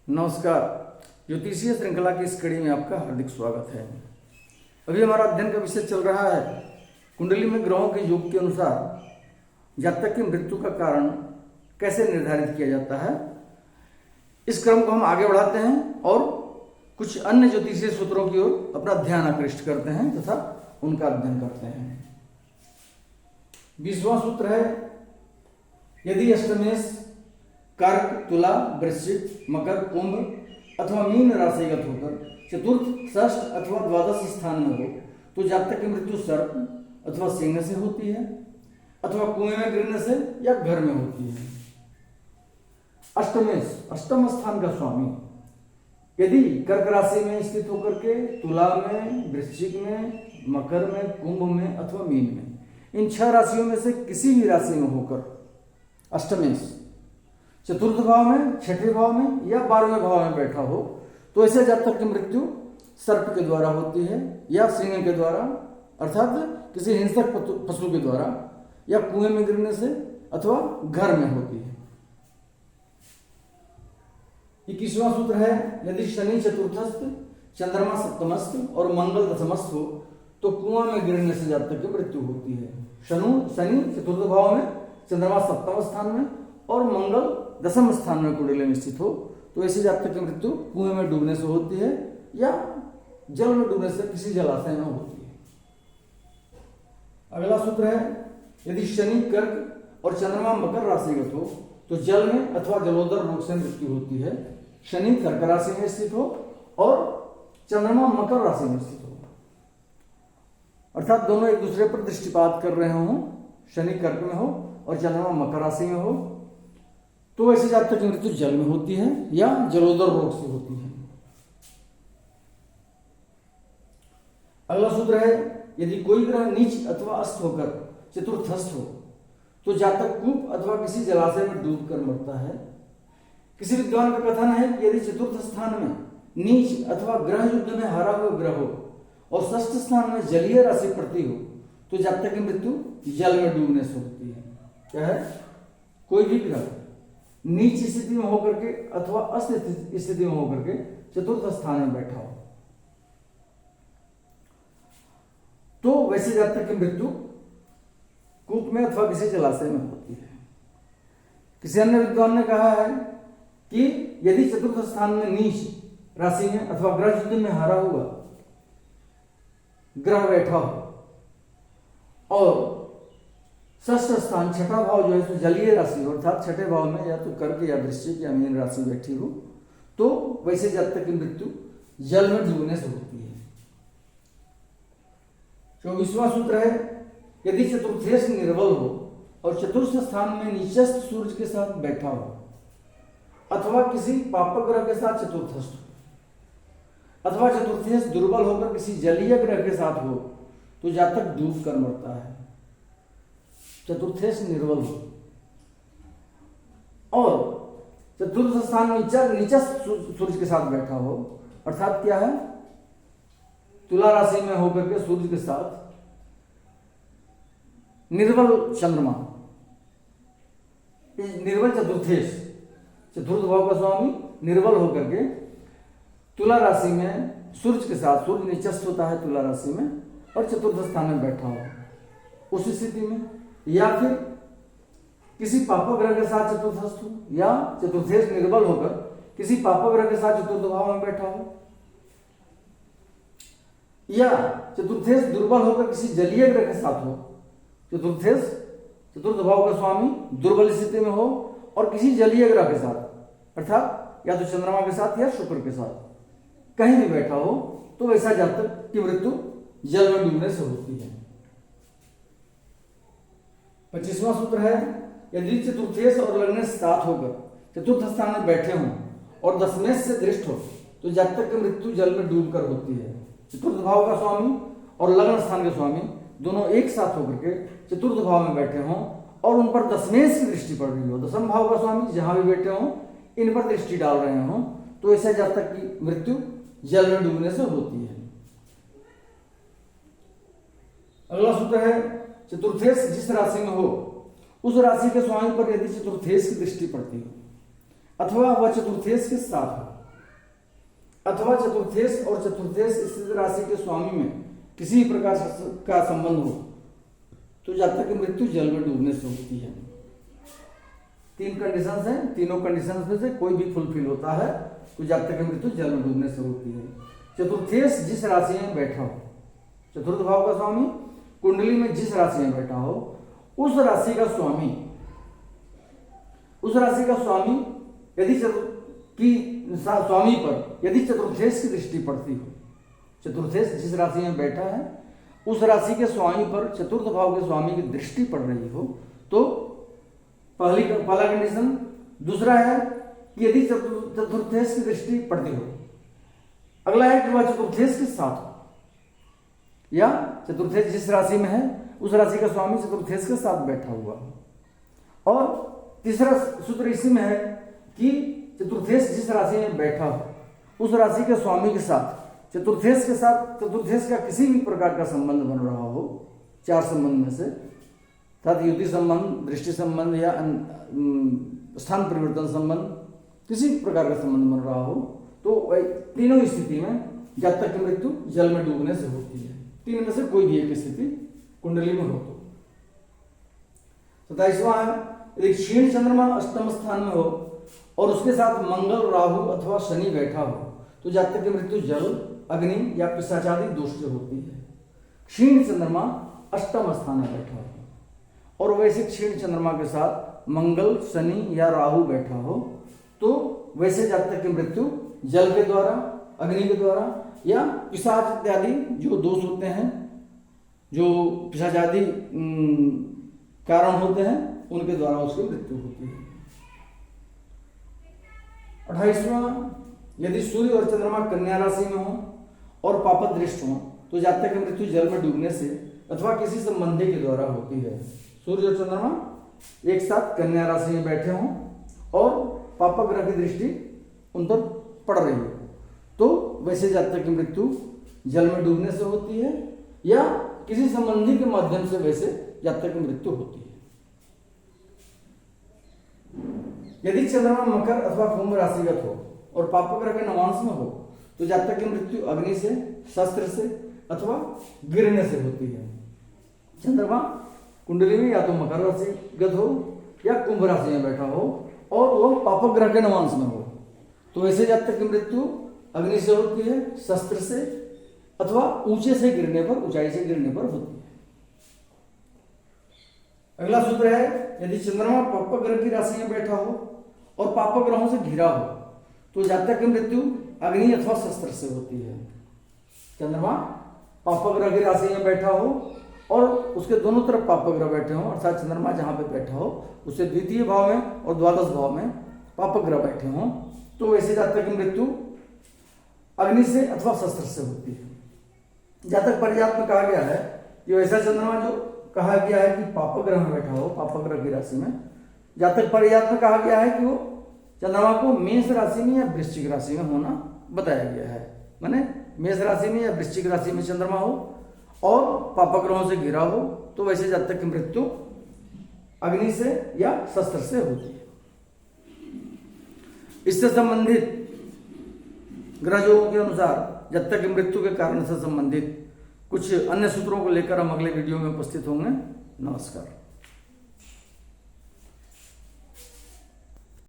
नमस्कार। ज्योतिषीय श्रृंखला की इस कड़ी में आपका हार्दिक स्वागत है। अभी हमारा अध्ययन का विषय चल रहा है कुंडली में ग्रहों के योग के अनुसार जातक की मृत्यु का कारण कैसे निर्धारित किया जाता है। इस क्रम को हम आगे बढ़ाते हैं और कुछ अन्य ज्योतिषीय सूत्रों की ओर अपना ध्यान आकृष्ट करते हैं तथा उनका अध्ययन करते हैं। 20वां सूत्र है, यदि अष्टमेश कर्क, तुला, वृश्चिक, मकर, कुंभ अथवा मीन राशिगत होकर चतुर्थ, षष्ठ अथवा द्वादश स्थान में हो तो जातक की मृत्यु सर्प अथवा सिंह से होती है अथवा कुएं में गिरने से या घर में होती है। अष्टमेश अष्टम स्थान का स्वामी यदि कर्क राशि में स्थित होकर के तुला में, वृश्चिक में, मकर में, कुंभ में अथवा मीन में, इन 6 राशियों में से किसी भी राशि में होकर अष्टमेश चतुर्थ भाव में, छठे भाव में या 12वें भाव में बैठा हो तो ऐसे जातक की मृत्यु सर्प के द्वारा होती है या सिंह के द्वारा अर्थात किसी हिंसक पशु के द्वारा या कुएं में गिरने से अथवा घर में होती है। 21वां सूत्र है, यदि शनि चतुर्थस्थ, चंद्रमा सप्तमस्थ और मंगल दशमस्थ हो तो कुआं में गिरने से जातक की मृत्यु होती है। शनि चतुर्थ भाव में, चंद्रमा सप्तम स्थान में और मंगल दशम स्थान में कुंडली में स्थित हो तो ऐसी जातक की मृत्यु कुएं में डूबने से होती है या जल में डूबने से किसी जलाशय में होती है। अगला सूत्र है, यदि शनि कर्क और चंद्रमा मकर राशिगत हो तो जल में अथवा जलोदर रोग से मृत्यु होती है। शनि कर्क राशि में स्थित हो और चंद्रमा मकर राशि में स्थित हो अर्थात दोनों एक दूसरे पर दृष्टिपात कर रहे हो, शनि कर्क में हो और चंद्रमा मकर राशि में हो तो ऐसे जातक की मृत्यु जल में होती है या जलोदर रोग से होती है। अगला सूत्र है, यदि कोई ग्रह नीच अथवा अस्त होकर चतुर्थस्थ हो तो जातक कूप अथवा किसी जलाशय में डूबकर मरता है। किसी विद्वान का कथन है कि यदि चतुर्थ स्थान में नीच अथवा ग्रह युद्ध में हारा हुआ ग्रह हो और षष्ठ स्थान में जलीय राशि पड़ती हो तो जातक की मृत्यु जल में डूबने से होती है। क्या है? कोई भी ग्रह नीच स्थिति में होकर के अथवा अस्त स्थिति में होकर के चतुर्थ स्थान में बैठा हो तो वैसे जातक की मृत्यु कूप में अथवा किसी जलाशय में होती है। किसी अन्य विद्वान ने कहा है कि यदि चतुर्थ स्थान में नीच राशि में अथवा ग्रह युद्ध में हारा हुआ ग्रह बैठा हो और षष्ठ स्थान छठा भाव जो है तो जलीय राशि हो अर्थात छठे भाव में या तो कर्क या वृश्चिक या मीन राशि बैठी हो तो वैसे जातक की मृत्यु जल में डूबने से होती है। 24वां सूत्र है, यदि चतुर्थेश निर्बल हो और चतुर्थ स्थान में नीचस्थ सूर्य के साथ बैठा हो अथवा किसी पापक ग्रह के साथ चतुर्थस्थ हो अथवा चतुर्थेश दुर्बल होकर किसी जलीय ग्रह के साथ हो तो जातक डूब कर मरता है। चतुर्थेश निर्बल हो और चतुर्थ स्थान में नीचा सूर्य के साथ बैठा हो अर्थात क्या है, तुला राशि में होकर के सूर्य के साथ निर्बल चंद्रमा, निर्बल चतुर्थेश, चतुर्थ भाव का स्वामी निर्बल होकर के तुला राशि में सूर्य के साथ, सूर्य नीचस्थ होता है तुला राशि में और चतुर्थ स्थान में बैठा हो उस स्थिति में या फिर किसी पापक ग्रह के साथ चतुर्थस्थ हो या चतुर्थेश निर्बल होकर किसी पापक ग्रह के साथ चतुर्थ भाव में बैठा हो या चतुर्थेश दुर्बल होकर किसी जलीय ग्रह के साथ हो, चतुर्थेश चतुर्थ भाव का स्वामी दुर्बल स्थिति में हो और किसी जलीय ग्रह के साथ अर्थात या तो चंद्रमा के साथ या शुक्र के साथ कहीं भी बैठा हो तो वैसा जातक की मृत्यु जल में डूबने से होती है। 25वां सूत्र है, यदि चतुर्थेश और लग्नेश साथ होकर चतुर्थ स्थान में बैठे हों और दशमेश से दृष्ट हो तो जातक की मृत्यु जल में डूबकर होती है। चतुर्थ भाव का स्वामी और लग्न स्थान के स्वामी दोनों एक साथ होकर के चतुर्थ भाव में बैठे हों और उन पर दशमेश की दृष्टि पड़ रही हो, दशम भाव का स्वामी जहां भी बैठे हों इन पर दृष्टि डाल रहे हों तो ऐसे जातक की मृत्यु जल में डूबने से होती है। अगला सूत्र है, चतुर्थेश जिस राशि में हो उस राशि के स्वामी पर यदि चतुर्थेश की दृष्टि पड़ती हो अथवा वह चतुर्थेश के साथ हो अथवा चतुर्थेश और चतुर्थेश स्थित राशि के स्वामी में किसी भी प्रकार का संबंध हो तो जातक की मृत्यु जल में डूबने से होती है। 3 कंडीशंस हैं, तीनों कंडीशंस में से कोई भी फुलफिल होता है तो जातक की मृत्यु जल में डूबने से होती है। चतुर्थेश जिस राशि में बैठा हो, चतुर्थ भाव का स्वामी कुंडली में जिस राशि में बैठा हो, उस राशि का स्वामी यदि स्वामी पर यदि चतुर्थेश की दृष्टि पड़ती हो, चतुर्थेश जिस राशि में बैठा है उस राशि के स्वामी पर चतुर्थ भाव के स्वामी की दृष्टि पड़ रही हो तो पहला कंडीशन। दूसरा है कि यदि चतुर्थेश की दृष्टि पड़ती हो, अगला है कि वह चतुर्थेश के साथ हो, या चतुर्थेश जिस राशि में है उस राशि का स्वामी चतुर्थेश के साथ बैठा हुआ हो। और तीसरा सूत्र इसी में है कि चतुर्थेश जिस राशि में बैठा हो उस राशि के स्वामी के साथ चतुर्थेश का किसी भी प्रकार का संबंध बन रहा हो, 4 संबंध में से, अर्थात युति संबंध, दृष्टि संबंध या स्थान परिवर्तन संबंध, किसी भी प्रकार का संबंध बन रहा हो तो तीनों स्थिति में जातक की मृत्यु जल में डूबने से होती है। 3 में से कोई भी एक स्थिति कुंडली में हो तो। 27वां है, यदि क्षीण चंद्रमा अष्टम स्थान में हो और उसके साथ मंगल, राहु अथवा शनि बैठा हो तो जातक की मृत्यु जल, अग्नि या पिशाचादि दोष से होती है। क्षीण चंद्रमा अष्टम स्थान में बैठा हो और वैसे क्षीण चंद्रमा के साथ मंगल, शनि या राहु बैठा हो तो वैसे जातक की मृत्यु जल के द्वारा, अग्नि के द्वारा या पिशाच इत्यादि जो दोष होते हैं, जो पिशाचादि कारण होते हैं, उनके द्वारा उसकी मृत्यु होती है। 28वां, यदि सूर्य और चंद्रमा कन्या राशि में हो और पापदृष्ट हो तो जातक की मृत्यु जल में डूबने से अथवा किसी संबंधी के द्वारा होती है। सूर्य और चंद्रमा एक साथ कन्या राशि में बैठे हों और पापक ग्रह की दृष्टि उन पर पड़ रही हो तो वैसे जातक की मृत्यु जल में डूबने से होती है या किसी संबंधी के माध्यम से वैसे जातक की मृत्यु होती है। यदि चंद्रमा मकर अथवा कुंभ राशिगत हो और पापक ग्रह के नवांश में हो तो जातक की मृत्यु अग्नि से, शस्त्र से अथवा गिरने से होती है। चंद्रमा कुंडली में या तो मकर राशिगत हो या कुंभ राशि में बैठा हो और वह पापक ग्रह के नवांश में हो तो वैसे जातक की मृत्यु अग्नि से होती है, शस्त्र से अथवा ऊंचे से गिरने पर, ऊंचाई से गिरने पर होती है। अगला सूत्र है, यदि चंद्रमा पापक ग्रह की राशि में बैठा हो और पापक ग्रहों से घिरा हो तो जातक की मृत्यु अग्नि अथवा शस्त्र से होती है। चंद्रमा पापक ग्रह की राशि में बैठा हो और उसके दोनों तरफ पापक ग्रह बैठे हो, अर्थात चंद्रमा जहां पे बैठा हो उससे द्वितीय भाव में और द्वादश भाव में पापक ग्रह बैठे हों तो वैसे जातक की मृत्यु अग्नि से अथवा शस्त्र से होती है। जातक परिजात में कहा गया है कि वैसा चंद्रमा जो कहा गया है कि पापक ग्रह में बैठा हो, पापक ग्रह की राशि में, जातक परिजात में कहा गया है कि वो चंद्रमा को मेष राशि में या वृश्चिक राशि में होना बताया गया है। माने मेष राशि में या वृश्चिक राशि में चंद्रमा हो और पापक ग्रहों से घिरा हो तो वैसे जातक की मृत्यु अग्नि से या शस्त्र से होती है। इससे संबंधित ग्रहों के अनुसार जातक की मृत्यु के कारण से संबंधित कुछ अन्य सूत्रों को लेकर हम अगले वीडियो में उपस्थित होंगे। नमस्कार।